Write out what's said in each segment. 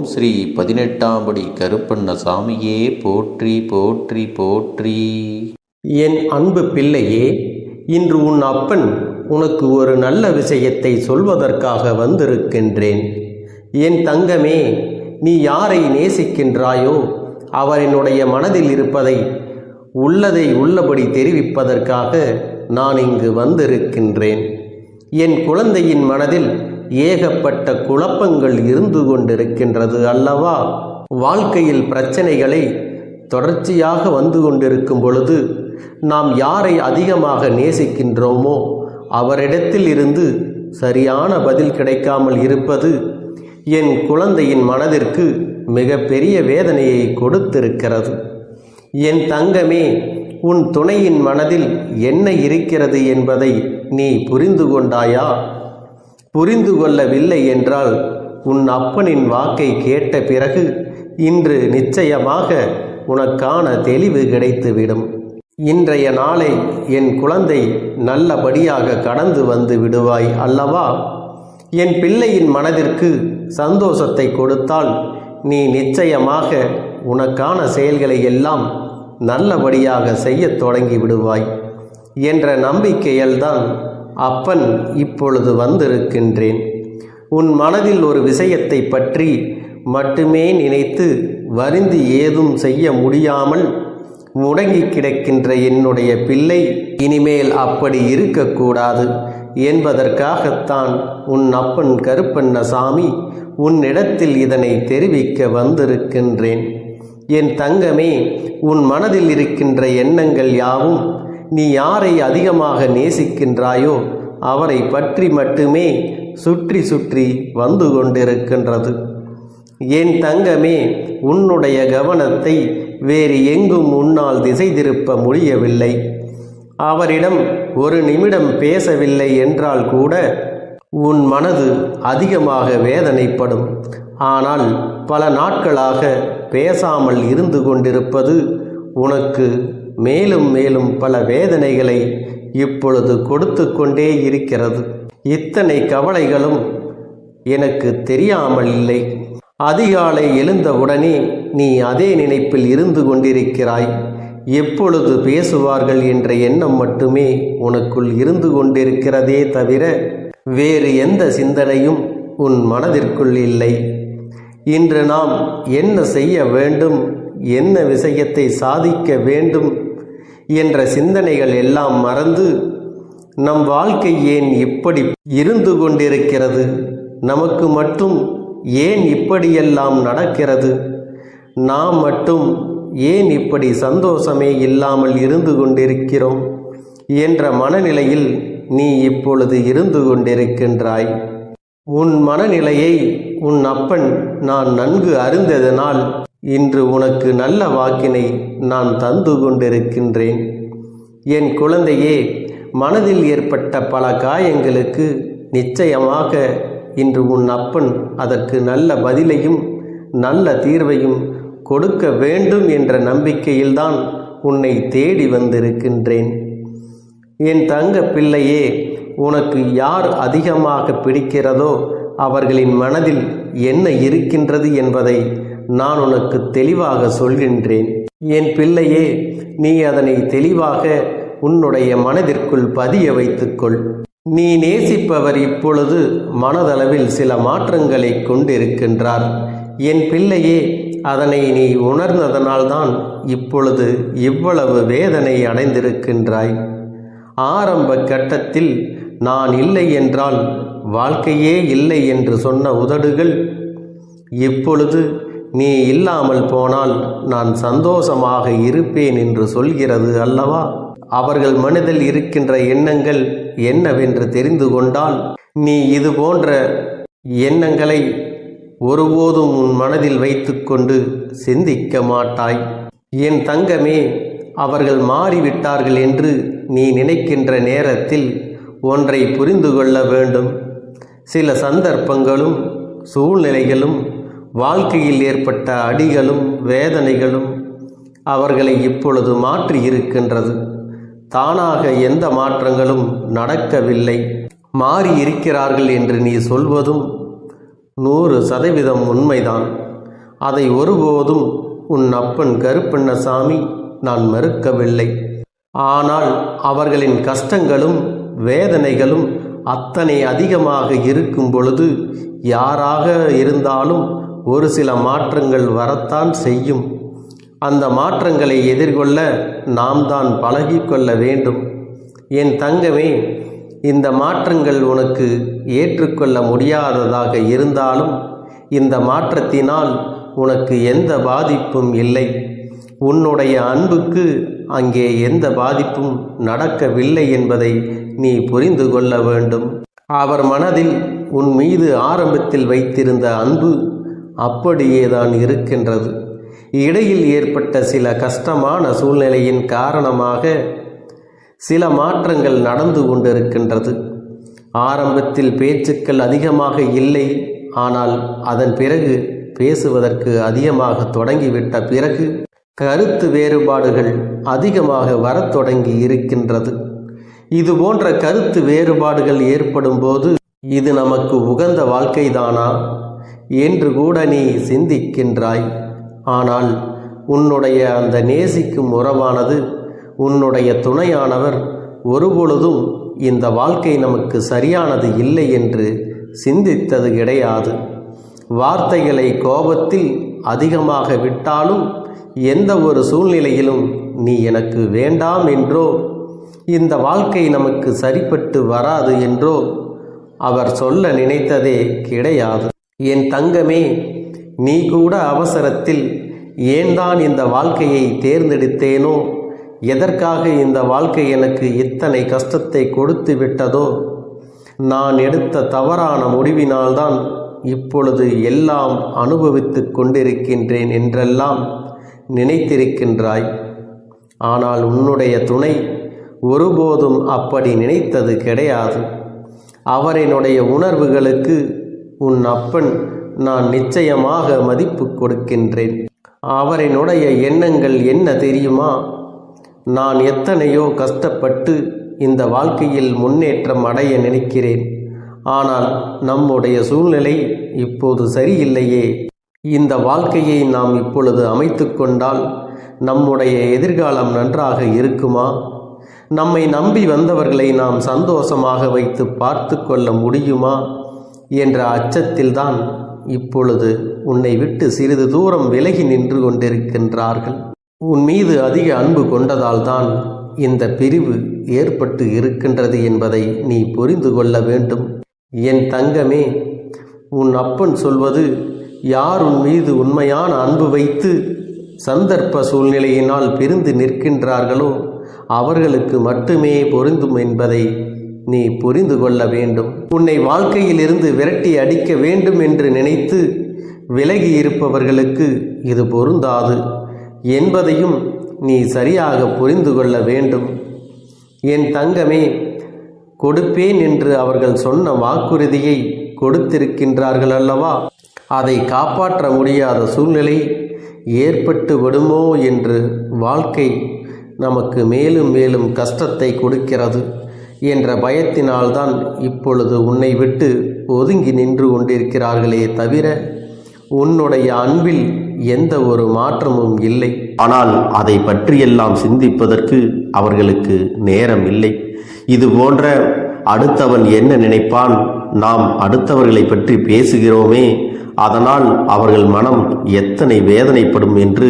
ஸ்ரீ 18ஆம் படி கருப்பண்ணசாமியே போற்றி போற்றி போற்றி. என் அன்பு பிள்ளையே, இன்று உன் அப்பன் உனக்கு ஒரு நல்ல விஷயத்தை சொல்வதற்காக வந்திருக்கின்றேன். என் தங்கமே, நீ யாரை நேசிக்கின்றாயோ அவரினுடைய மனதில் இருப்பதை உள்ளதை உள்ளபடி தெரிவிப்பதற்காக நான் இங்கு வந்திருக்கின்றேன். என் குழந்தையின் மனதில் ஏகப்பட்ட குழப்பங்கள் இருந்து கொண்டிருக்கின்றது அல்லவா? வாழ்க்கையில் பிரச்சனைகளை தொடர்ச்சியாக வந்து கொண்டிருக்கும் பொழுது நாம் யாரை அதிகமாக நேசிக்கின்றோமோ அவரிடத்தில் இருந்து சரியான பதில் கிடைக்காமல் இருப்பது என் குழந்தையின் மனதிற்கு மிகப்பெரிய வேதனையை கொடுத்திருக்கிறது. என் தங்கமே, உன் துணையின் மனதில் என்ன இருக்கிறது என்பதை நீ புரிந்து கொண்டாயா? புரிந்து கொள்ளவில்லை என்றால் உன் அப்பனின் வாக்கை கேட்ட பிறகு இன்று நிச்சயமாக உனக்கான தெளிவு கிடைத்துவிடும். இன்றைய நாளை என் குழந்தை நல்லபடியாக கடந்து வந்து விடுவாய் அல்லவா? என் பிள்ளையின் மனதிற்கு சந்தோஷத்தை கொடுத்தால் நீ நிச்சயமாக உனக்கான செயல்களை எல்லாம் நல்லபடியாக செய்ய தொடங்கி விடுவாய் என்ற நம்பிக்கையில்தான் அப்பன் இப்பொழுது வந்திருக்கின்றேன். உன் மனதில் ஒரு விஷயத்தை பற்றி மட்டுமே நினைத்து வருந்தி ஏதும் செய்ய முடியாமல் முடங்கி கிடக்கின்ற என்னுடைய பிள்ளை இனிமேல் அப்படி இருக்கக்கூடாது என்பதற்காகத்தான் உன் அப்பன் கருப்பண்ணசாமி உன்னிடத்தில் இதனை தெரிவிக்க வந்திருக்கின்றேன். என் தங்கமே, உன் மனதில் இருக்கின்ற எண்ணங்கள் யாவும் நீ யாரை அதிகமாக நேசிக்கின்றாயோ அவரை பற்றி மட்டுமே சுற்றி சுற்றி வந்து கொண்டிருக்கின்றது. என் தங்கமே, உன்னுடைய கவனத்தை வேறு எங்கும் உன்னால் திசை திருப்ப முடியவில்லை. அவரிடம் ஒரு நிமிடம் பேசவில்லை என்றால் கூட உன் மனது அதிகமாக வேதனைப்படும். ஆனால் பல நாட்களாக பேசாமல் இருந்து கொண்டிருப்பது உனக்கு மேலும் மேலும் பல வேதனைகளை இப்பொழுது கொடுத்து கொண்டே இருக்கிறது. இத்தனை கவலைகளும் எனக்கு தெரியாமல் இல்லை. அதிகாலை எழுந்தவுடனே நீ அதே நினைப்பில் இருந்து கொண்டிருக்கிறாய். எப்பொழுது பேசுவார்கள் என்ற எண்ணம் மட்டுமே உனக்குள் இருந்து கொண்டிருக்கிறதே தவிர வேறு எந்த சிந்தனையும் உன் மனதிற்குள் இல்லை. இன்று நாம் என்ன செய்ய வேண்டும், என்ன விஷயத்தை சாதிக்க வேண்டும் என்ற சிந்தனைகள் எல்லாம் மறந்து நம் வாழ்க்கை ஏன் இப்படி இருந்து கொண்டிருக்கிறது, நமக்கு மட்டும் ஏன் இப்படியெல்லாம் நடக்கிறது, நாம் மட்டும் ஏன் இப்படி சந்தோஷமே இல்லாமல் இருந்து கொண்டிருக்கிறோம் என்ற மனநிலையில் நீ இப்பொழுது இருந்து கொண்டிருக்கின்றாய். உன் மனநிலையை உன் அப்பன் நான் நன்கு அறிந்ததனால் இன்று உனக்கு நல்ல வாக்கினை நான் தந்து கொண்டிருக்கின்றேன். என் குழந்தையே, மனதில் ஏற்பட்ட பல காயங்களுக்கு நிச்சயமாக இன்று உன் அப்பன் அதற்கு நல்ல பதிலையும் நல்ல தீர்வையும் கொடுக்க வேண்டும் என்ற நம்பிக்கையில்தான் உன்னை தேடி வந்திருக்கின்றேன். என் தங்க பிள்ளையே, உனக்கு யார் அதிகமாக பிடிக்கிறதோ அவர்களின் மனதில் என்ன இருக்கின்றது என்பதை நான் உனக்கு தெளிவாக சொல்கின்றேன். என் பிள்ளையே, நீ அதனை தெளிவாக உன்னுடைய மனதிற்குள் பதிய வைத்துக்கொள். நீ நேசிப்பவர் இப்பொழுது மனதளவில் சில மாற்றங்களை கொண்டிருக்கின்றார். என் பிள்ளையே, அதனை நீ உணர்ந்ததனால்தான் இப்பொழுது இவ்வளவு வேதனை அடைந்திருக்கின்றாய். ஆரம்ப கட்டத்தில் நான் இல்லை என்றால் வாழ்க்கையே இல்லை என்று சொன்ன உதடுகள் இப்பொழுது நீ இல்லாமல் போனால் நான் சந்தோஷமாக இருப்பேன் என்று சொல்கிறது அல்லவா? அவர்கள் மனதில் இருக்கின்ற எண்ணங்கள் என்னவென்று தெரிந்து கொண்டால் நீ இது போன்ற எண்ணங்களை ஒருபோதும் உன் மனதில் வைத்துக்கொண்டு சிந்திக்க மாட்டாய். என் தங்கமே, அவர்கள் மாறிவிட்டார்கள் என்று நீ நினைக்கின்ற நேரத்தில் ஒன்றை புரிந்து கொள்ள வேண்டும். சில சந்தர்ப்பங்களும் சூழ்நிலைகளும் வாழ்க்கையில் ஏற்பட்ட அடிகளும் வேதனைகளும் அவர்களை இப்பொழுது மாற்றி இருக்கின்றது. தானாக எந்த மாற்றங்களும் நடக்கவில்லை. மாறி இருக்கிறார்கள் என்று நீ சொல்வதும் 100% உண்மைதான். அதை ஒருபோதும் உன் அப்பன் கருப்பண்ணசாமி நான் மறுக்கவில்லை. ஆனால் அவர்களின் கஷ்டங்களும் வேதனைகளும் அத்தனை அதிகமாக இருக்கும் பொழுது யாராக இருந்தாலும் ஒரு சில மாற்றங்கள் வரத்தான் செய்யும். அந்த மாற்றங்களை எதிர்கொள்ள நாம் தான் பழகிக்கொள்ள வேண்டும். என் தங்கமே, இந்த மாற்றங்கள் உனக்கு ஏற்றுக்கொள்ள முடியாததாக இருந்தாலும் இந்த மாற்றத்தினால் உனக்கு எந்த பாதிப்பும் இல்லை. உன்னுடைய அன்புக்கு அங்கே எந்த பாதிப்பும் நடக்கவில்லை என்பதை நீ புரிந்து கொள்ள வேண்டும். அவர் மனதில் உன் மீது ஆரம்பத்தில் வைத்திருந்த அன்பு அப்படியேதான் இருக்கின்றது. இடையில் ஏற்பட்ட சில கஷ்டமான சூழ்நிலையின் காரணமாக சில மாற்றங்கள் நடந்து கொண்டிருக்கின்றது. ஆரம்பத்தில் பேச்சுக்கள் அதிகமாக இல்லை, ஆனால் அதன் பிறகு பேசுவதற்கு அதிகமாக தொடங்கிவிட்ட பிறகு கருத்து வேறுபாடுகள் அதிகமாக வரத் தொடங்கி இருக்கின்றது. இது போன்ற கருத்து வேறுபாடுகள் ஏற்படும் போது இது நமக்கு உகந்த வாழ்க்கைதானா என்று கூட நீ சிந்திக்கின்றாய். ஆனால் உன்னுடைய அந்த நேசிக்கும் உறவானது, உன்னுடைய துணையானவர் ஒருபொழுதும் இந்த வாழ்க்கை நமக்கு சரியானது இல்லை என்று சிந்தித்தது கிடையாது. வார்த்தைகளை கோபத்தில் அதிகமாக விட்டாலும் எந்த ஒரு சூழ்நிலையிலும் நீ எனக்கு வேண்டாம் என்றோ இந்த வாழ்க்கை நமக்கு சரிப்பட்டு வராது என்றோ அவர் சொல்ல நினைத்ததே கிடையாது. என் தங்கமே, நீ கூட அவசரத்தில் ஏன் தான் இந்த வாழ்க்கையை தேர்ந்தெடுத்தேனோ, எதற்காக இந்த வாழ்க்கை எனக்கு இத்தனை கஷ்டத்தை கொடுத்து விட்டதோ, நான் எடுத்த தவறான முடிவினால்தான் இப்பொழுது எல்லாம் அனுபவித்து கொண்டிருக்கின்றேன் என்றெல்லாம் நினைத்திருக்கின்றாய். ஆனால் உன்னுடைய துணை ஒருபோதும் அப்படி நினைத்தது கிடையாது. அவரினுடைய உணர்வுகளுக்கு உன் அப்பன் நான் நிச்சயமாக மதிப்பு கொடுக்கின்றேன். அவரினுடைய எண்ணங்கள் என்ன தெரியுமா? நான் எத்தனையோ கஷ்டப்பட்டு இந்த வாழ்க்கையில் முன்னேற்றம் அடைய நினைக்கிறேன். ஆனால் நம்முடைய சூழ்நிலை இப்போது சரியில்லையே. இந்த வாழ்க்கையை நாம் இப்பொழுது அமைத்து கொண்டால் நம்முடைய எதிர்காலம் நன்றாக இருக்குமா? நம்மை நம்பி வந்தவர்களை நாம் சந்தோஷமாக வைத்து பார்த்து கொள்ள முடியுமா என்ற அச்சத்தில்தான் இப்பொழுது உன்னை விட்டு சிறிது தூரம் விலகி நின்று கொண்டிருக்கின்றார்கள். உன் மீது அதிக அன்பு கொண்டதால் தான் இந்த பிரிவு ஏற்பட்டு இருக்கின்றது என்பதை நீ புரிந்து கொள்ள வேண்டும். என் தங்கமே, உன் அப்பன் சொல்வது, யார் உன் மீது உண்மையான அன்பு வைத்து சந்தர்ப்ப சூழ்நிலையினால் பிரிந்து நிற்கின்றார்களோ அவர்களுக்கு மட்டுமே பொருந்தும் என்பதை நீ புரிந்து கொள்ள வேண்டும். உன்னை வாழ்க்கையிலிருந்து விரட்டி அடிக்க வேண்டும் என்று நினைத்து விலகி இருப்பவர்களுக்கு இது பொருந்தாது என்பதையும் நீ சரியாக புரிந்து கொள்ள வேண்டும். என் தங்கமே, கொடுப்பேன் என்று அவர்கள் சொன்ன வாக்குறுதியை கொடுத்திருக்கின்றார்கள் அல்லவா? அதை காப்பாற்ற முடியாத சூழ்நிலை ஏற்பட்டு விடுமோ என்று வாழ்க்கை நமக்கு மேலும் மேலும் கஷ்டத்தை கொடுக்கிறது என்ற பயத்தினால்தான் இப்பொழுது உன்னை விட்டு ஒதுங்கி நின்று கொண்டிருக்கிறார்களே தவிர உன்னுடைய அன்பில் எந்த ஒரு மாற்றமும் இல்லை. ஆனால் அதை பற்றியெல்லாம் சிந்திப்பதற்கு அவர்களுக்கு நேரம் இல்லை. இது போன்ற அடுத்தவன் என்ன நினைப்பான், நாம் அடுத்தவர்களை பற்றி பேசுகிறோமே, அதனால் அவர்கள் மனம் எத்தனை வேதனைப்படும் என்று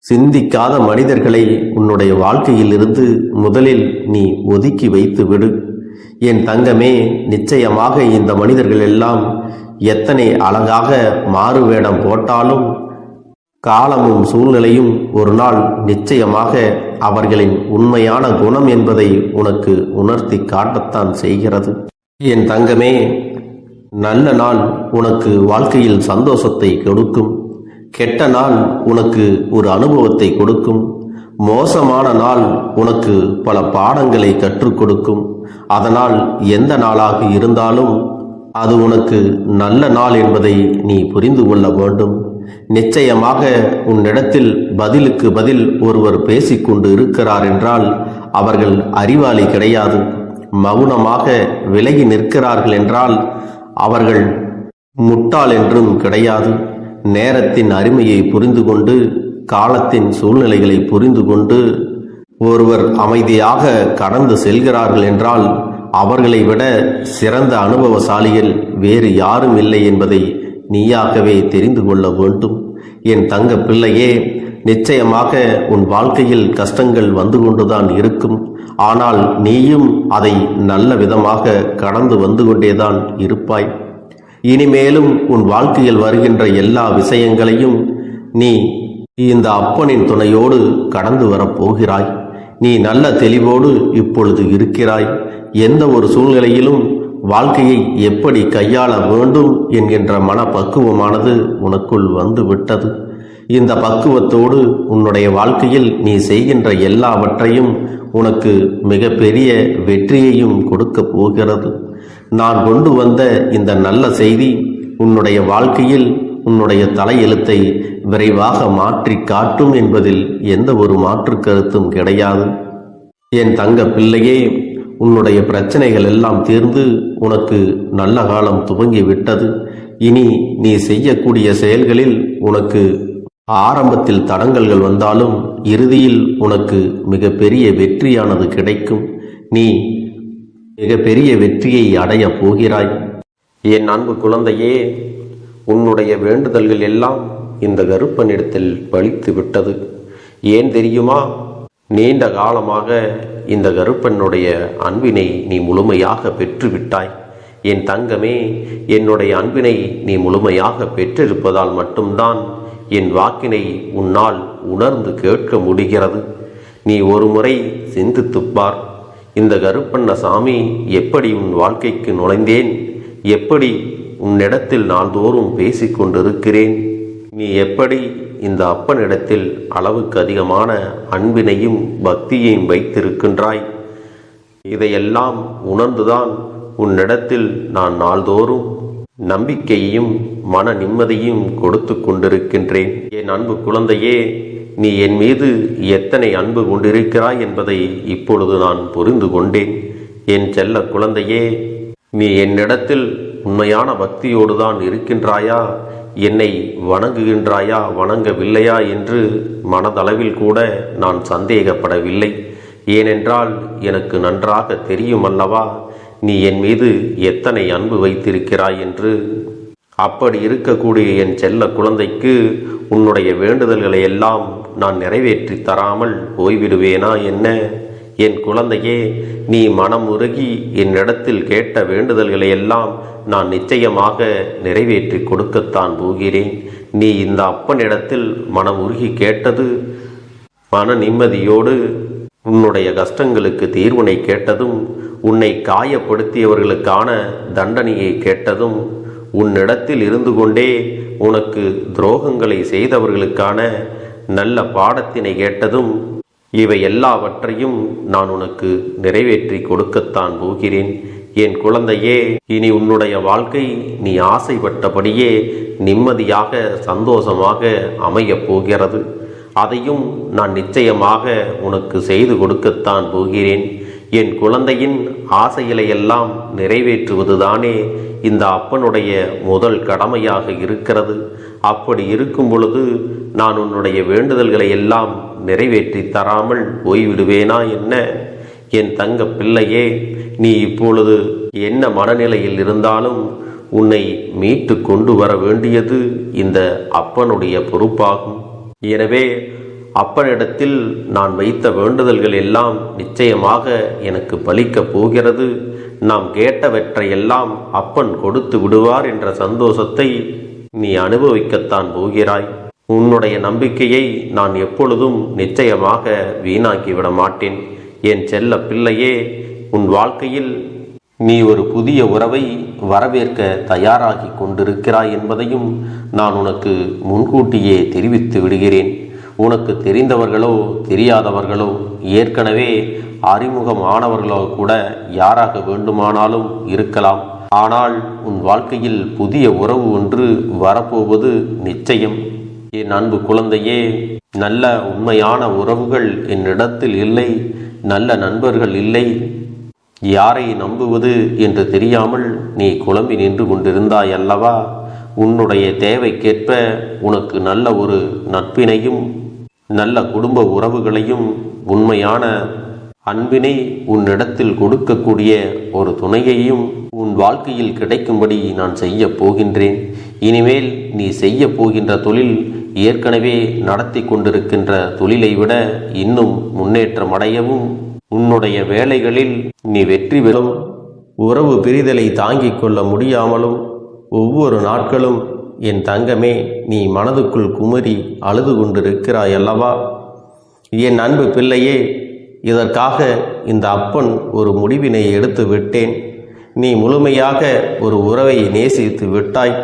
சிந்திக்காத மனிதர்களை உன்னுடைய வாழ்க்கையில் இருந்து முதலில் நீ ஒதுக்கி வைத்து விடு. என் தங்கமே, நிச்சயமாக இந்த மனிதர்கள் எல்லாம் எத்தனை அழகாக மாறுவேடம் போட்டாலும் காலமும் சூழ்நிலையும் ஒரு நாள் நிச்சயமாக அவர்களின் உண்மையான குணம் என்பதை உனக்கு உணர்த்தி காட்டத்தான் செய்கிறது. என் தங்கமே, நல்ல நாள் உனக்கு வாழ்க்கையில் சந்தோஷத்தை கொடுக்கும். கெட்ட நாள் உனக்கு ஒரு அனுபவத்தை கொடுக்கும். மோசமான நாள் உனக்கு பல பாடங்களை கற்றுக் கொடுக்கும். அதனால் எந்த நாளாக இருந்தாலும் அது உனக்கு நல்ல நாள் என்பதை நீ புரிந்து கொள்ள வேண்டும். நிச்சயமாக உன்னிடத்தில் பதிலுக்கு பதில் ஒருவர் பேசிக்கொண்டு இருக்கிறார் என்றால் அவர்கள் அறிவாளி கிடையாது. மௌனமாக விலகி நிற்கிறார்கள் என்றால் அவர்கள் முட்டாள் என்றும் கிடையாது. நேரத்தின் அருமையை புரிந்து கொண்டு காலத்தின் சூழ்நிலைகளை புரிந்து கொண்டு ஒருவர் அமைதியாக கடந்து செல்கிறார்கள் என்றால் அவர்களை விட சிறந்த அனுபவசாலிகள் வேறு யாரும் இல்லை என்பதை நீயாகவே தெரிந்து கொள்ள வேண்டும். என் தங்க பிள்ளையே, நிச்சயமாக உன் வாழ்க்கையில் கஷ்டங்கள் வந்து கொண்டுதான் இருக்கும். ஆனால் நீயும் அதை நல்ல விதமாக கடந்து வந்து கொண்டேதான் இருப்பாய். இனிமேலும் உன் வாழ்க்கையில் வருகின்ற எல்லா விஷயங்களையும் நீ இந்த அப்பனின் துணையோடு கடந்து வரப்போகிறாய். நீ நல்ல தெளிவோடு இப்பொழுது இருக்கிறாய். எந்த ஒரு சூழ்நிலையிலும் வாழ்க்கையை எப்படி கையாள வேண்டும் என்கின்ற மனப்பக்குவமானது உனக்குள் வந்து விட்டது. இந்த பக்குவத்தோடு உன்னுடைய வாழ்க்கையில் நீ செய்கின்ற எல்லாவற்றையும் உனக்கு மிகப்பெரிய வெற்றியையும் கொடுக்க போகிறது. நான் கொண்டு வந்த இந்த நல்ல செய்தி உன்னுடைய வாழ்க்கையில் உன்னுடைய தலையெழுத்தை விரைவாக மாற்றி காட்டும் என்பதில் எந்த ஒரு மாற்று கருத்தும் கிடையாது. என் தங்க பிள்ளையே, உன்னுடைய பிரச்சனைகள் எல்லாம் தீர்ந்து உனக்கு நல்ல காலம் துவங்கி விட்டது. இனி நீ செய்யக்கூடிய செயல்களில் உனக்கு ஆரம்பத்தில் தடங்கல்கள் வந்தாலும் இறுதியில் உனக்கு மிகப்பெரிய வெற்றியானது கிடைக்கும். நீ மிகப்பெரிய வெற்றியை அடையப் போகிறாய். என் அன்பு குழந்தையே, உன்னுடைய வேண்டுதல்கள் எல்லாம் இந்த கருப்பனிடத்தில் பலித்து விட்டது. ஏன் தெரியுமா? நீண்ட காலமாக இந்த கருப்பனுடைய அன்பினை நீ முழுமையாக பெற்றுவிட்டாய். என் தங்கமே, என்னுடைய அன்பினை நீ முழுமையாக பெற்றிருப்பதால் மட்டும்தான் என் வாக்கினை உன்னால் உணர்ந்து கேட்க முடிகிறது. நீ ஒரு முறை சிந்தித்துப்பார். இந்த கருப்பண்ணசாமி எப்படி உன் வாழ்க்கைக்கு நுழைந்தேன், எப்படி உன்னிடத்தில் நாள்தோறும் பேசிக்கொண்டிருக்கிறேன், நீ எப்படி இந்த அப்பனிடத்தில் அளவுக்கு அதிகமான அன்பினையும் பக்தியையும் வைத்திருக்கின்றாய். இதையெல்லாம் உணர்ந்துதான் உன்னிடத்தில் நான் நாள்தோறும் நம்பிக்கையையும் மன நிம்மதியும் கொடுத்து கொண்டிருக்கின்றேன். என் அன்பு குழந்தையே, நீ என் மீது எத்தனை அன்பு கொண்டிருக்கிறாய் என்பதை இப்பொழுது நான் புரிந்து கொண்டேன். என் செல்ல குழந்தையே, நீ என்னிடத்தில் உண்மையான பக்தியோடு தான் இருக்கின்றாயா, என்னை வணங்குகின்றாயா வணங்கவில்லையா என்று மனதளவில் கூட நான் சந்தேகப்படவில்லை. ஏனென்றால் எனக்கு நன்றாக தெரியும் அல்லவா நீ என் மீது எத்தனை அன்பு வைத்திருக்கிறாய் என்று. அப்படி இருக்கக்கூடிய என் செல்ல குழந்தைக்கு உன்னுடைய வேண்டுதல்களை எல்லாம் நான் நிறைவேற்றி தராமல் போய்விடுவேனா என்ன? என் குழந்தையே, நீ மனம் உருகி என்னிடத்தில் கேட்ட வேண்டுதல்களை எல்லாம் நான் நிச்சயமாக நிறைவேற்றி கொடுக்கத்தான் போகிறேன். நீ இந்த அப்பனிடத்தில் மனம் உருகி கேட்டது, மன நிம்மதியோடு உன்னுடைய கஷ்டங்களுக்கு தீர்வினை கேட்டதும், உன்னை காயப்படுத்தியவர்களுக்கான தண்டனையை கேட்டதும், உன்னிடத்தில் இருந்து கொண்டே உனக்கு துரோகங்களை செய்தவர்களுக்கான நல்ல பாடத்தினை கேட்டதும், இவை எல்லாவற்றையும் நான் உனக்கு நிறைவேற்றி கொடுக்கத்தான் போகிறேன். என் குழந்தையே, இனி உன்னுடைய வாழ்க்கை நீ ஆசைப்பட்டபடியே நிம்மதியாக சந்தோஷமாக அமையப் போகிறது. அதையும் நான் நிச்சயமாக உனக்கு செய்து கொடுக்கத்தான் போகிறேன். என் குழந்தையின் ஆசைகளை எல்லாம் நிறைவேற்றுவதுதானே இந்த அப்பனுடைய முதல் கடமையாக இருக்கிறது. அப்படி இருக்கும் பொழுது நான் உன்னுடைய வேண்டுதல்களை எல்லாம் நிறைவேற்றி தராமல் போய்விடுவேனா என்ன? என் தங்க பிள்ளையே, நீ இப்பொழுது என்ன மனநிலையில் இருந்தாலும் உன்னை மீட்டு கொண்டு வர வேண்டியது இந்த அப்பனுடைய பொறுப்பாகும். எனவே அப்பனிடத்தில் நான் வைத்த வேண்டுதல்கள் எல்லாம் நிச்சயமாக எனக்கு பலிக்கப் போகிறது. நாம் கேட்டவற்றையெல்லாம் அப்பன் கொடுத்து விடுவார் என்ற சந்தோஷத்தை நீ அனுபவிக்கத்தான் போகிறாய். உன்னுடைய நம்பிக்கையை நான் எப்பொழுதும் நிச்சயமாக வீணாக்கிவிட மாட்டேன். என் செல்ல பிள்ளையே, உன் வாழ்க்கையில் நீ ஒரு புதிய உறவை வரவேற்க தயாராகி கொண்டிருக்கிறாய் என்பதையும் நான் உனக்கு முன்கூட்டியே தெரிவித்து விடுகிறேன். உனக்கு தெரிந்தவர்களோ தெரியாதவர்களோ ஏற்கனவே அறிமுகமானவர்களோ கூட யாராக வேண்டுமானாலும் இருக்கலாம். ஆனால் உன் வாழ்க்கையில் புதிய உறவு ஒன்று வரப்போவது நிச்சயம். என் அன்பு குழந்தையே, நல்ல உண்மையான உறவுகள் என்னிடத்தில் இல்லை, நல்ல நண்பர்கள் இல்லை. யாரை நம்புவது என்று தெரியாமல் நீ குழம்பி நின்று கொண்டிருந்தாய் அல்லவா? உன்னுடைய தேவைக்கேற்ப உனக்கு நல்ல ஒரு நட்பினையும் நல்ல குடும்ப உறவுகளையும் உண்மையான அன்பினை உன்னிடத்தில் கொடுக்கக்கூடிய ஒரு துணையையும் உன் வாழ்க்கையில் கிடைக்கும்படி நான் செய்ய போகின்றேன். இனிமேல் நீ செய்ய போகின்ற தொழில் ஏற்கனவே நடத்தி கொண்டிருக்கின்ற தொழிலை விட இன்னும் முன்னேற்றம் அடையவும், உன்னுடைய வேலைகளில் நீ வெற்றி பெறும். உறவு பிரிதலை தாங்கிக் கொள்ள முடியாமலும் ஒவ்வொரு நாட்களும் என் தங்கமே நீ மனதுக்குள் குமரி அழுது கொண்டிருக்கிறாய் அல்லவா? என் அன்பு பிள்ளையே, இதற்காக இந்த அப்பன் ஒரு முடிவினை எடுத்து விட்டேன். நீ முழுமையாக ஒரு உறவை நேசித்து விட்டாய்.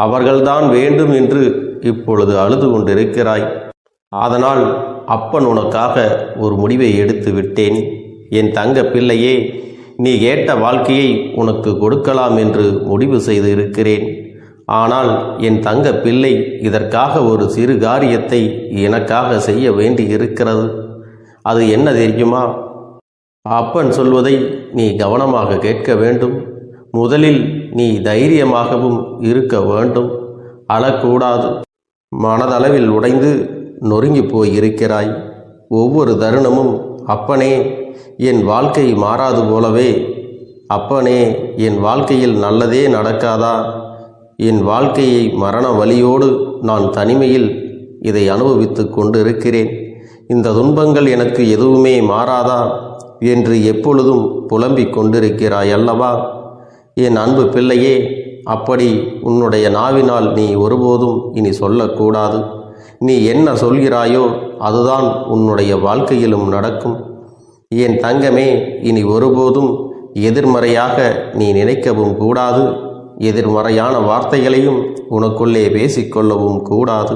அவர்கள்தான் வேண்டும் என்று இப்பொழுது அழுது கொண்டிருக்கிறாய். அதனால் அப்பன் உனக்காக ஒரு முடிவை எடுத்து விட்டேன். என் தங்க பிள்ளையே, நீ கேட்ட வாழ்க்கையை உனக்கு கொடுக்கலாம் என்று முடிவு செய்து இருக்கிறேன். ஆனால் என் தங்க பிள்ளை, இதற்காக ஒரு சிறு காரியத்தை எனக்காக செய்ய வேண்டி இருக்கிறது. அது என்ன தெரியுமா? அப்பன் சொல்வதை நீ கவனமாக கேட்க வேண்டும். முதலில் நீ தைரியமாகவும் இருக்க வேண்டும். அழக்கூடாது. மனதளவில் உடைந்து நொறுங்கி போய் இருக்கிறாய். ஒவ்வொரு தருணமும் அப்பனே என் வாழ்க்கை மாறாது போலவே, அப்பனே என் வாழ்க்கையில் நல்லதே நடக்காதா, என் வாழ்க்கையை மரண வலியோடு நான் தனிமையில் இதை அனுபவித்து கொண்டிருக்கிறேன், இந்த துன்பங்கள் எனக்கு எதுவுமே மாறாதா என்று எப்பொழுதும் புலம்பிக் கொண்டிருக்கிறாய் அல்லவா? என் அன்பு பிள்ளையே, அப்படி உன்னுடைய நாவினால் நீ ஒருபோதும் இனி சொல்லக்கூடாது. நீ என்ன சொல்கிறாயோ அதுதான் உன்னுடைய வாழ்க்கையிலும் நடக்கும். என் தங்கமே, இனி ஒருபோதும் எதிர்மறையாக நீ நினைக்கவும் கூடாது. எதிர்மறையான வார்த்தைகளையும் உனக்குள்ளே பேசிக்கொள்ளவும் கூடாது.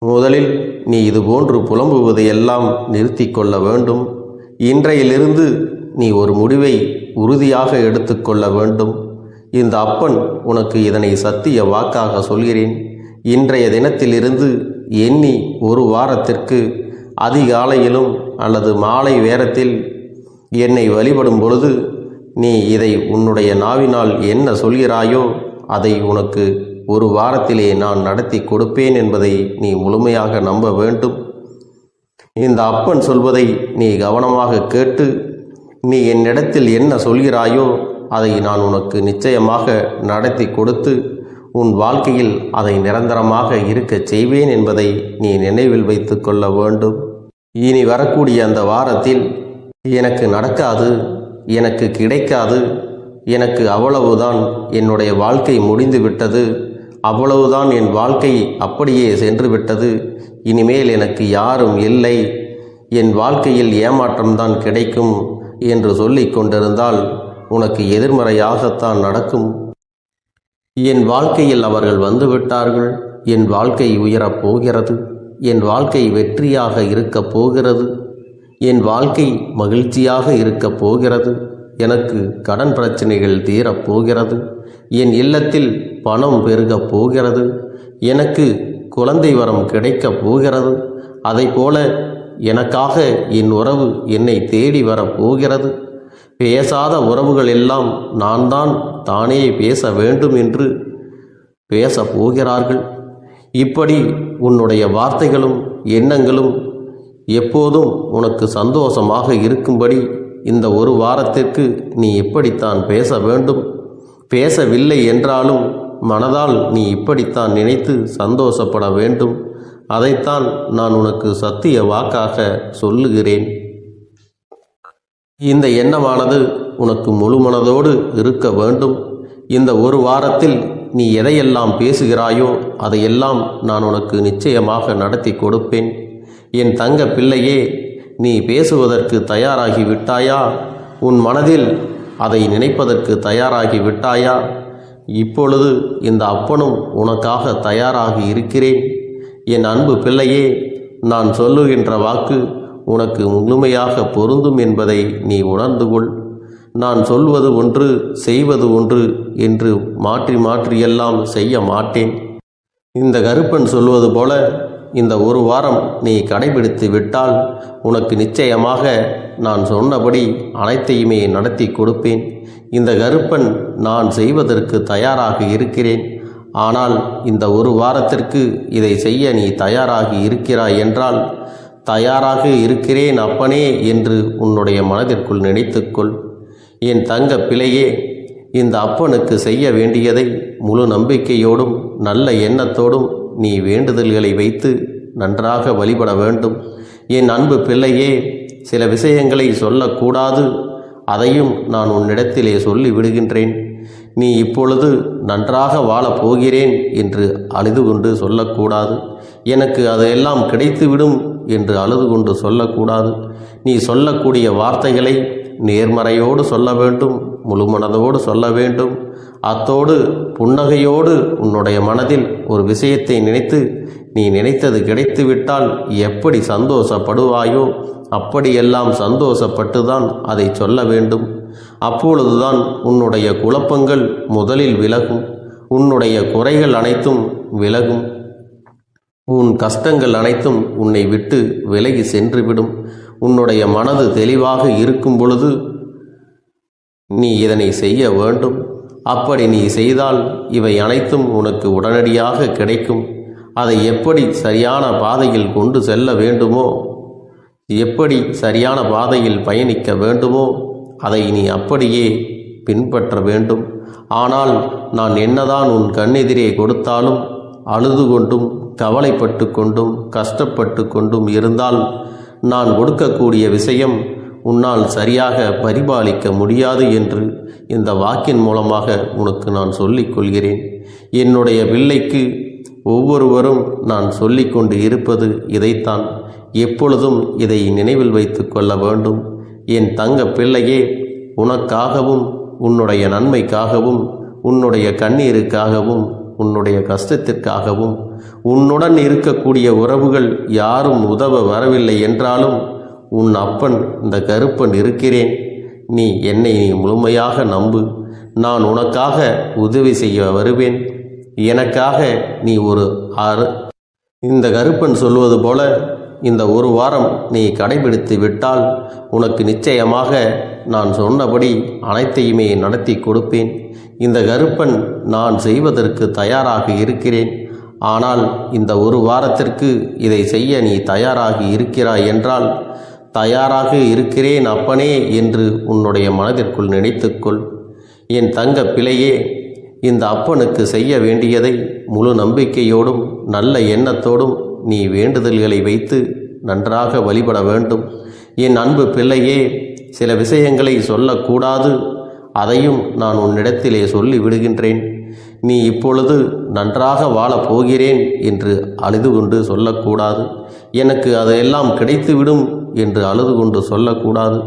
முதலில் நீ இதுபோன்று புலம்புவதையெல்லாம் நிறுத்தி கொள்ள வேண்டும். இன்றையிலிருந்து நீ ஒரு முடிவை உறுதியாக எடுத்துக்கொள்ள வேண்டும். இந்த அப்பன் உனக்கு இதனை சத்திய வாக்காக சொல்கிறேன். இன்றைய தினத்திலிருந்து எண்ணி ஒரு வாரத்திற்கு அதிகாலையிலும் அல்லது மாலை நேரத்தில் என்னை வழிபடும் பொழுது நீ இதை உன்னுடைய நாவினால் என்ன சொல்கிறாயோ அதை உனக்கு ஒரு வாரத்திலே நான் நடத்தி கொடுப்பேன் என்பதை நீ முழுமையாக நம்ப வேண்டும். இந்த அப்பன் சொல்வதை நீ கவனமாக கேட்டு நீ என்னிடத்தில் என்ன சொல்கிறாயோ அதை நான் உனக்கு நிச்சயமாக நடத்தி கொடுத்து உன் வாழ்க்கையில் அதை நிரந்தரமாக இருக்கச் செய்வேன் என்பதை நீ நினைவில் வைத்து கொள்ள வேண்டும். இனி வரக்கூடிய அந்த வாரத்தில் எனக்கு நடக்காது, எனக்கு கிடைக்காது, எனக்கு அவ்வளவுதான், என்னுடைய வாழ்க்கை முடிந்து விட்டது, அவ்வளவுதான், என் வாழ்க்கை அப்படியே சென்று விட்டது, இனிமேல் எனக்கு யாரும் இல்லை, என் வாழ்க்கையில் ஏமாற்றம்தான் கிடைக்கும் என்று சொல்லிக் கொண்டிருந்தால் உனக்கு எதிர்மறையாகத்தான் நடக்கும். என் வாழ்க்கையில் அவர்கள் வந்துவிட்டார்கள், என் வாழ்க்கை உயரப் போகிறது, என் வாழ்க்கை வெற்றியாக இருக்கப் போகிறது, என் வாழ்க்கை மகிழ்ச்சியாக இருக்கப் போகிறது, எனக்கு கடன் பிரச்சனைகள் தீரப் போகிறது, என் இல்லத்தில் பணம் பெருகப் போகிறது, எனக்கு குழந்தை வரம் கிடைக்கப் போகிறது, அதைப்போல எனக்காக என் உறவு என்னை தேடி வரப்போகிறது, பேசாத உறவுகள் எல்லாம் நான் தான் தானே பேச வேண்டும் என்று பேசப் போகிறார்கள். இப்படி உன்னுடைய வார்த்தைகளும் எண்ணங்களும் எப்போதும் உனக்கு சந்தோஷமாக இருக்கும்படி இந்த ஒரு வாரத்திற்கு நீ இப்படித்தான் பேச வேண்டும். பேசவில்லை என்றாலும் மனதால் நீ இப்படித்தான் நினைத்து சந்தோஷப்பட வேண்டும். அதைத்தான் நான் உனக்கு சத்திய வாக்காக சொல்லுகிறேன். இந்த எண்ணமானது உனக்கு முழு மனதோடு இருக்க வேண்டும். இந்த ஒரு வாரத்தில் நீ எதையெல்லாம் பேசுகிறாயோ அதையெல்லாம் நான் உனக்கு நிச்சயமாக நடத்தி கொடுப்பேன். என் தங்க பிள்ளையே, நீ பேசுவதற்கு தயாராகி விட்டாயா? உன் மனதில் அதை நினைப்பதற்கு தயாராகி விட்டாயா? இப்பொழுது இந்த அப்பனும் உனக்காக தயாராகி இருக்கிறேன். என் அன்பு பிள்ளையே, நான் சொல்லுகின்ற வாக்கு உனக்கு முழுமையாக பொருந்தும் என்பதை நீ உணர்ந்து கொள். நான் சொல்வது ஒன்று செய்வது ஒன்று என்று மாற்றி மாற்றியெல்லாம் செய்ய மாட்டேன். இந்த கருப்பன் சொல்வது போல இந்த ஒரு வாரம் நீ கடைபிடித்து விட்டால் உனக்கு நிச்சயமாக நான் சொன்னபடி அனைத்தையுமே நடத்தி கொடுப்பேன். இந்த கருப்பன் நான் செய்வதற்கு தயாராக இருக்கிறேன். ஆனால் இந்த ஒரு வாரத்திற்கு இதை செய்ய நீ தயாராகி இருக்கிறாய் என்றால், தயாராக இருக்கிறேன் அப்பனே என்று உன்னுடைய மனதிற்குள் நினைத்துக்கொள். என் தங்க பிள்ளையே, இந்த அப்பனுக்கு செய்ய வேண்டியதை முழு நம்பிக்கையோடும் நல்ல எண்ணத்தோடும் நீ வேண்டுதல்களை வைத்து நன்றாக வழிபட வேண்டும். என் அன்பு பிள்ளையே, சில விஷயங்களை சொல்லக்கூடாது, அதையும் நான் உன்னிடத்திலே சொல்லி விடுகின்றேன். நீ இப்பொழுது நன்றாக வாழப் போகிறேன் என்று அழுது கொண்டு சொல்லக்கூடாது. எனக்கு அதையெல்லாம் கிடைத்துவிடும் என்று அழுது கொண்டு சொல்லக்கூடாது. நீ சொல்லக்கூடிய வார்த்தைகளை நேர்மறையோடு சொல்ல வேண்டும், முழு மனதோடு சொல்ல வேண்டும். அத்தோடு புன்னகையோடு உன்னுடைய மனதில் ஒரு விஷயத்தை நினைத்து, நீ நினைத்தது கிடைத்துவிட்டால் எப்படி சந்தோஷப்படுவாயோ அப்படியெல்லாம் சந்தோஷப்பட்டுதான் அதை சொல்ல வேண்டும். அப்பொழுதுதான் உன்னுடைய குழப்பங்கள் முதலில் விலகும், உன்னுடைய குறைகள் அனைத்தும் விலகும், உன் கஷ்டங்கள் அனைத்தும் உன்னை விட்டு விலகி சென்றுவிடும். உன்னுடைய மனது தெளிவாக இருக்கும் பொழுது நீ இதனை செய்ய வேண்டும். அப்படி நீ செய்தால் இவை அனைத்தும் உனக்கு உடனடியாக கிடைக்கும். அதை எப்படி சரியான பாதையில் கொண்டு செல்ல வேண்டுமோ, எப்படி சரியான பாதையில் பயணிக்க வேண்டுமோ அதை நீ அப்படியே பின்பற்ற வேண்டும். ஆனால் நான் என்னதான் உன் கண்ணெதிரே கொடுத்தாலும் அழுது கொண்டும் கவலைப்பட்டு கொண்டும் கஷ்டப்பட்டு கொண்டும் இருந்தால் நான் கொடுக்கக்கூடிய விஷயம் உன்னால் சரியாக பரிபாலிக்க முடியாது என்று இந்த வாக்கின் மூலமாக உனக்கு நான் சொல்லிக் கொள்கிறேன். என்னுடைய பிள்ளைக்கு ஒவ்வொருவரும் நான் சொல்லிக்கொண்டு இருப்பது இதைத்தான். எப்பொழுதும் இதை நினைவில் வைத்து கொள்ள வேண்டும். என் தங்க பிள்ளையே, உனக்காகவும் உன்னுடைய நன்மைக்காகவும் உன்னுடைய கண்ணீருக்காகவும் உன்னுடைய கஷ்டத்திற்காகவும் உன்னுடன் இருக்கக்கூடிய உறவுகள் யாரும் உதவ வரவில்லை என்றாலும் உன் அப்பன் இந்த கருப்பன் இருக்கிறேன். நீ என்னை முழுமையாக நம்பு. நான் உனக்காக உதவி செய்ய வருவேன். எனக்காக நீ இந்த கருப்பன் சொல்வது போல இந்த ஒரு வாரம் நீ கடைபிடித்து விட்டால் உனக்கு நிச்சயமாக நான் சொன்னபடி அனைத்தையுமே நடத்தி கொடுப்பேன். இந்த கருப்பன் நான் செய்வதற்கு தயாராக இருக்கிறேன். ஆனால் இந்த ஒரு வாரத்திற்கு இதை செய்ய நீ தயாராகி இருக்கிறாய் என்றால், தயாராக இருக்கிறேன் அப்பனே என்று உன்னுடைய மனதிற்குள் நினைத்துக்கொள். என் தங்க பிள்ளையே, இந்த அப்பனுக்கு செய்ய வேண்டியதை முழு நம்பிக்கையோடும் நல்ல எண்ணத்தோடும் நீ வேண்டுதல்களை வைத்து நன்றாக வழிபட வேண்டும். என் அன்பு பிள்ளையே, சில விஷயங்களை சொல்லக்கூடாது, அதையும் நான் உன்னிடத்திலே சொல்லி விடுகின்றேன். நீ இப்பொழுது நன்றாக வாழப் போகிறேன் என்று அழுது கொண்டு சொல்லக்கூடாது. எனக்கு அதையெல்லாம் கிடைத்துவிடும் என்று அழுது கொண்டு சொல்லக்கூடாது.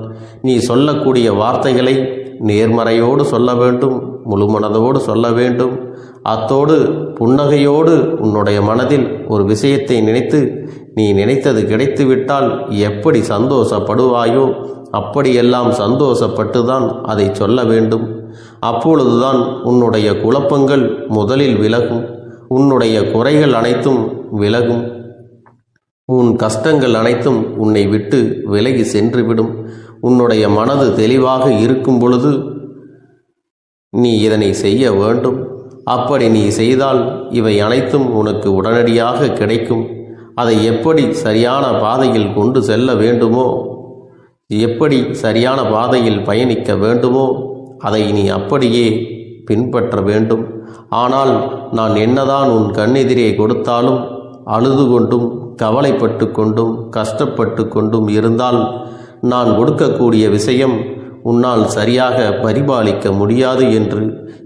நீ சொல்லக்கூடிய வார்த்தைகளை நேர்மறையோடு சொல்ல வேண்டும், முழு மனதோடு சொல்ல வேண்டும். அத்தோடு புன்னகையோடு உன்னுடைய மனதில் ஒரு விஷயத்தை நினைத்து, நீ நினைத்தது கிடைத்துவிட்டால் எப்படி சந்தோஷப்படுவாயோ அப்படியெல்லாம் சந்தோஷப்பட்டுதான் அதை சொல்ல வேண்டும். அப்பொழுதுதான் உன்னுடைய குழப்பங்கள் முதலில் விலகும், உன்னுடைய குறைகள் அனைத்தும் விலகும், உன் கஷ்டங்கள் அனைத்தும் உன்னை விட்டு விலகி சென்றுவிடும். உன்னுடைய மனது தெளிவாக இருக்கும் பொழுது நீ இதனை செய்ய வேண்டும். அப்படி நீ செய்தால் இவை அனைத்தும் உனக்கு உடனடியாக கிடைக்கும். அதை எப்படி சரியான பாதையில் கொண்டு செல்ல வேண்டுமோ, எப்படி சரியான பாதையில் பயணிக்க வேண்டுமோ அதை நீ அப்படியே பின்பற்ற வேண்டும். ஆனால் நான் என்னதான் உன் கண்ணெதிரே கொடுத்தாலும் அழுது கொண்டும் கவலைப்பட்டு கொண்டும் கஷ்டப்பட்டு கொண்டும் இருந்தால் நான் கொடுக்கக்கூடிய விஷயம் உன்னால் சரியாக பரிபாலிக்க முடியாது என்று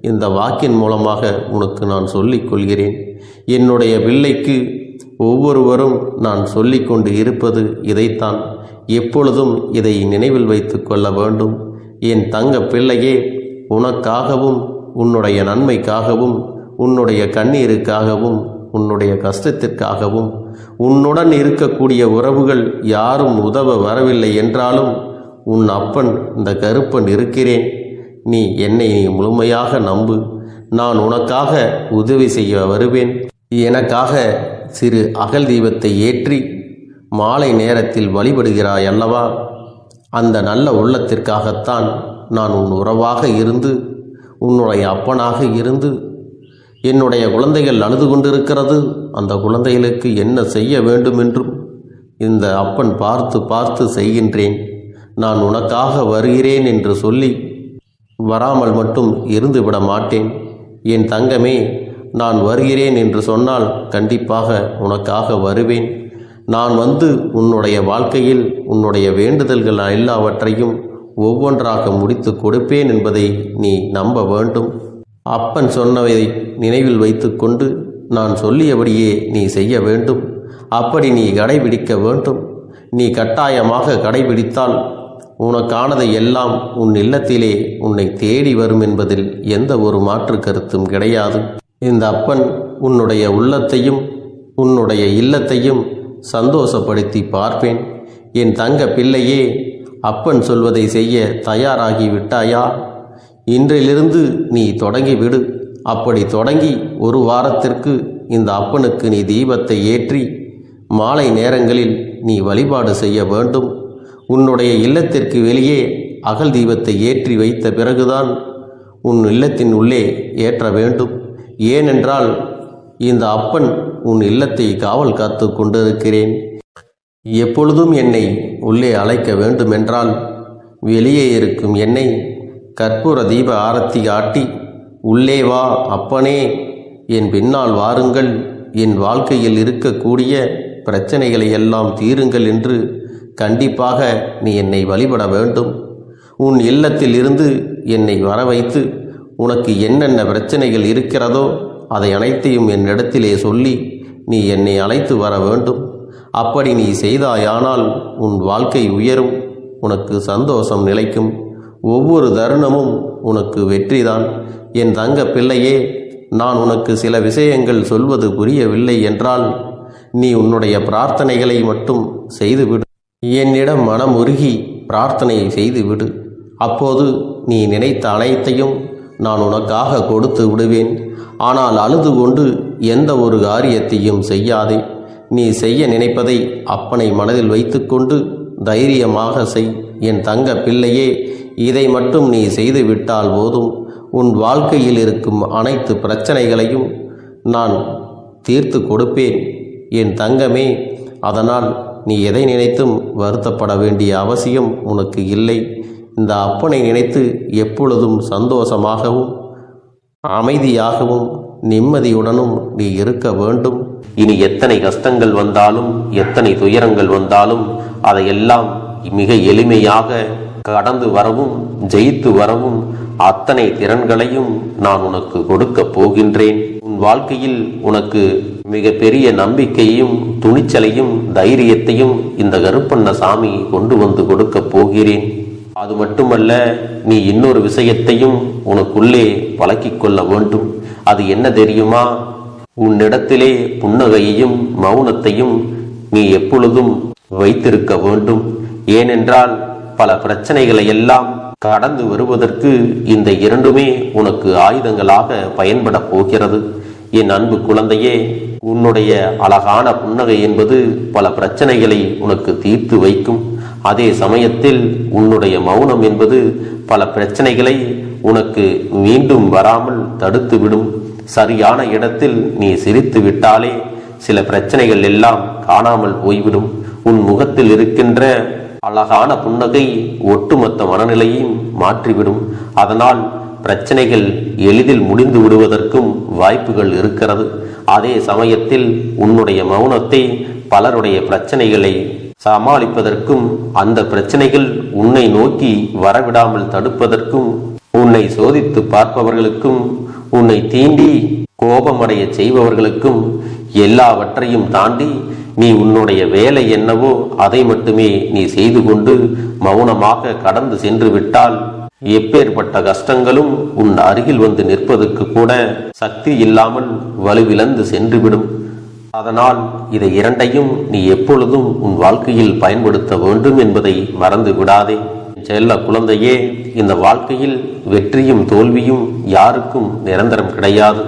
இந்த வாக்கின் மூலமாக உனக்கு நான் சொல்லிக் கொள்கிறேன். என்னுடைய பிள்ளைக்கு ஒவ்வொருவரும் நான் சொல்லிக்கொண்டு இருப்பது இதைத்தான். எப்பொழுதும் இதை நினைவில் வைத்து கொள்ள வேண்டும். என் தங்க பிள்ளையே, உனக்காகவும் உன்னுடைய நன்மைக்காகவும் உன்னுடைய கண்ணீருக்காகவும் உன்னுடைய கஷ்டத்திற்காகவும் உன்னுடன் இருக்கக்கூடிய உறவுகள் யாரும் உதவ வரவில்லை என்றாலும் உன் அப்பன் இந்த கருப்பன் இருக்கிறேன். நீ என்னை முழுமையாக நம்பு. நான் உனக்காக உதவி செய்ய வருவேன். எனக்காக சிறு அகல் தீபத்தை ஏற்றி மாலை நேரத்தில் வழிபடுகிறாய் அல்லவா? அந்த நல்ல உள்ளத்திற்காகத்தான் நான் உன் உறவாக இருந்து, உன்னுடைய அப்பனாக இருந்து, என்னுடைய குழந்தைகள் அழுது கொண்டிருக்கிறது, அந்த குழந்தைகளுக்கு என்ன செய்ய வேண்டும் என்றும் இந்த அப்பன் பார்த்து பார்த்து செய்கின்றேன். நான் உனக்காக வருகிறேன் என்று சொல்லி வராமல் மட்டும் இருந்து விட மாட்டேன். என் தங்கமே, நான் வருகிறேன் என்று சொன்னால் கண்டிப்பாக உனக்காக வருவேன். நான் வந்து உன்னுடைய வாழ்க்கையில் உன்னுடைய வேண்டுதல்கள் எல்லாவற்றையும் ஒவ்வொன்றாக முடித்து கொடுப்பேன் என்பதை நீ நம்ப வேண்டும். அப்பன் சொன்னதை நினைவில் வைத்துக்கொண்டு நான் சொல்லியபடியே நீ செய்ய வேண்டும். அப்படி நீ கடைபிடிக்க வேண்டும். நீ கட்டாயமாக கடைபிடித்தால் உனக்கானதை எல்லாம் உன் இல்லத்திலே உன்னை தேடி வரும் என்பதில் எந்த ஒரு மாற்று கருத்தும் கிடையாது. இந்த அப்பன் உன்னுடைய உள்ளத்தையும் உன்னுடைய இல்லத்தையும் சந்தோஷப்படுத்தி பார்ப்பேன். என் தங்க பிள்ளையே, அப்பன் சொல்வதை செய்ய தயாராகி விட்டாயா? இன்றிலிருந்து நீ தொடங்கிவிடு. அப்படி தொடங்கி ஒரு வாரத்திற்கு இந்த அப்பனுக்கு நீ தீபத்தை ஏற்றி மாலை நேரங்களில் நீ வழிபாடு செய்ய வேண்டும். உன்னுடைய இல்லத்திற்கு வெளியே அகல் தீபத்தை ஏற்றி வைத்த பிறகுதான் உன் இல்லத்தின் உள்ளே ஏற்ற வேண்டும். ஏனென்றால் இந்த அப்பன் உன் இல்லத்தை காவல் காத்து கொண்டிருக்கிறேன். எப்பொழுதும் என்னை உள்ளே அழைக்க வேண்டுமென்றால் வெளியே இருக்கும் என்னை கற்பூர தீப ஆரத்தி காட்டி, உள்ளே வா அப்பனே, என் பின்னால் வாருங்கள், என் வாழ்க்கையில் இருக்கக்கூடிய பிரச்சனைகளை எல்லாம் தீருங்கள் என்று கண்டிப்பாக நீ என்னை வழிபட வேண்டும். உன் இல்லத்தில் இருந்து என்னை வர வைத்து உனக்கு என்னென்ன பிரச்சனைகள் இருக்கிறதோ அதை அனைத்தையும் என்னிடத்திலே சொல்லி நீ என்னை அழைத்து வர வேண்டும். அப்படி நீ செய்தாயானால் உன் வாழ்க்கை உயரும், உனக்கு சந்தோஷம் நிலைக்கும், ஒவ்வொரு தருணமும் உனக்கு வெற்றிதான். என் தங்க பிள்ளையே, நான் உனக்கு சில விஷயங்கள் சொல்வது புரியவில்லை என்றால் நீ உன்னுடைய பிரார்த்தனைகளை மட்டும் செய்துவிடு. என்னிடம் மனமுருகி பிரார்த்தனை செய்துவிடு. அப்போது நீ நினைத்த அனைத்தையும் நான் உனக்காக கொடுத்து விடுவேன். ஆனால் அழுது கொண்டு எந்த ஒரு காரியத்தையும் செய்யாதே. நீ செய்ய நினைப்பதை அப்பனை மனதில் வைத்துக்கொண்டு தைரியமாக செய். என் தங்க பிள்ளையே, இதை மட்டும் நீ செய்துவிட்டால் போதும். உன் வாழ்க்கையில் இருக்கும் அனைத்து பிரச்சனைகளையும் நான் தீர்த்து கொடுப்பேன் என் தங்கமே. அதனால் நீ எதை நினைத்தும் வருத்தப்பட வேண்டிய அவசியம் உனக்கு இல்லை. இந்த அப்பனை நினைத்து எப்பொழுதும் சந்தோஷமாகவும் அமைதியாகவும் நிம்மதியுடனும் நீ இருக்க வேண்டும். இனி எத்தனை கஷ்டங்கள் வந்தாலும் எத்தனை துயரங்கள் வந்தாலும் அதையெல்லாம் மிக எளிமையாக கடந்து வரவும் ஜெயித்து வரவும் அத்தனை திறன்களையும் நான் உனக்கு கொடுக்க போகின்றேன். உன் வாழ்க்கையில் உனக்கு மிக பெரிய நம்பிக்கையும் துணிச்சலையும் தைரியத்தையும் இந்த கருப்பண்ணசாமி கொண்டு வந்து கொடுக்க போகிறேன். அது மட்டுமல்ல, நீ இன்னொரு விஷயத்தையும் உனக்குள்ளே பழக்கிக் கொள்ள வேண்டும். அது என்ன தெரியுமா? உன்னிடத்திலே புன்னகையையும் மௌனத்தையும் நீ எப்பொழுதும் வைத்திருக்க வேண்டும். ஏனென்றால் பல பிரச்சனைகளை எல்லாம் கடந்து வருவதற்கு இந்த இரண்டுமே உனக்கு ஆயுதங்களாக பயன்பட போகிறது. என் அன்பு குழந்தையே, உன்னுடைய அழகான புன்னகை என்பது பல பிரச்சனைகளை உனக்கு தீர்த்து வைக்கும். அதே சமயத்தில் உன்னுடைய மௌனம் என்பது பல பிரச்சனைகளை உனக்கு மீண்டும் வராமல் தடுத்துவிடும். சரியான இடத்தில் நீ சிரித்து விட்டாலே சில பிரச்சனைகள் எல்லாம் காணாமல் போய்விடும். உன் முகத்தில் இருக்கின்ற அழகான புன்னகை ஒட்டுமொத்த மனநிலையும் மாற்றிவிடும். அதனால் பிரச்சனைகள் எளிதில் முடிந்து விடுவதற்கும் வாய்ப்புகள் இருக்கிறது. அதே சமயத்தில் உன்னுடைய மௌனத்தை பலருடைய பிரச்சனைகளை சமாளிப்பதற்கும் அந்த பிரச்சனைகள் உன்னை நோக்கி வரவிடாமல் தடுப்பதற்கும் உன்னை சோதித்து பார்ப்பவர்களுக்கும் உன்னை தீண்டி கோபமடைய செய்பவர்களுக்கும் எல்லாவற்றையும் தாண்டி நீ உன்னுடைய வேலை என்னவோ அதை மட்டுமே நீ செய்து கொண்டு மௌனமாக கடந்து சென்று விட்டால் எப்பேற்பட்ட கஷ்டங்களும் உன் அருகில் வந்து நிற்பதற்கு கூட சக்தி இல்லாமல் வலுவிழந்து சென்றுவிடும். அதனால் இதை இரண்டையும் நீ எப்பொழுதும் உன் வாழ்க்கையில் பயன்படுத்த வேண்டும் என்பதை மறந்து விடாதே. செல்ல குழந்தையே, இந்த வாழ்க்கையில் வெற்றியும் தோல்வியும் யாருக்கும் நிரந்தரம் கிடையாது.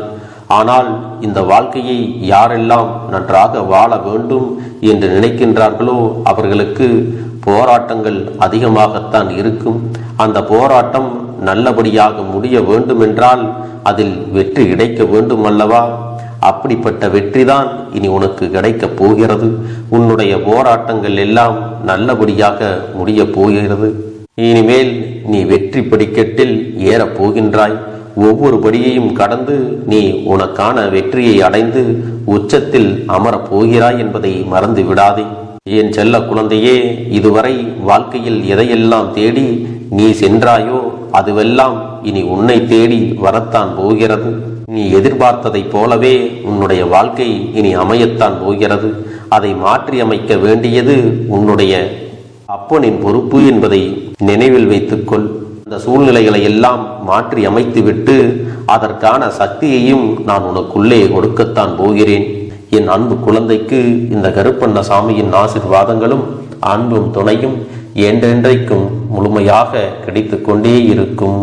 ஆனால் இந்த வாழ்க்கையை யாரெல்லாம் நன்றாக வாழ வேண்டும் என்று நினைக்கின்றார்களோ அவர்களுக்கு போராட்டங்கள் அதிகமாகத்தான் இருக்கும். அந்த போராட்டம் நல்லபடியாக முடிய வேண்டுமென்றால் அதில் வெற்றி கிடைக்க வேண்டும் அல்லவா? அப்படிப்பட்ட வெற்றிதான் இனி உனக்கு கிடைக்கப் போகிறது. உன்னுடைய போராட்டங்கள் எல்லாம் நல்லபடியாக முடிய போகிறது. இனிமேல் நீ வெற்றி படிக்கட்டில் ஏறப் போகின்றாய். ஒவ்வொரு படியையும் கடந்து நீ உனக்கான வெற்றியை அடைந்து உச்சத்தில் அமரப் போகிறாய் என்பதை மறந்து விடாதே. என் செல்ல குழந்தையே, இதுவரை வாழ்க்கையில் எதையெல்லாம் தேடி நீ சென்றாயோ அதுவெல்லாம் இனி உன்னை தேடி வரத்தான் போகிறது. நீ எதிர்பார்த்ததைப் போலவே உன்னுடைய வாழ்க்கை இனி அமையத்தான் போகிறது. அதை மாற்றி அமைக்க வேண்டியது உன்னுடைய அப்பனின் பொறுப்பு என்பதை நினைவில் வைத்துக்கொள். அந்த சூழ்நிலைகளை எல்லாம் மாற்றி அமைத்துவிட்டு அதற்கான சக்தியையும் நான் உனக்குள்ளே கொடுக்கத்தான் போகிறேன். என் அன்பு குழந்தைக்கு இந்த கருப்பண்ணசாமியின் ஆசீர்வாதங்களும் அன்பும் துணையும் என்றென்றைக்கும் முழுமையாக கிடைத்து கொண்டே இருக்கும்.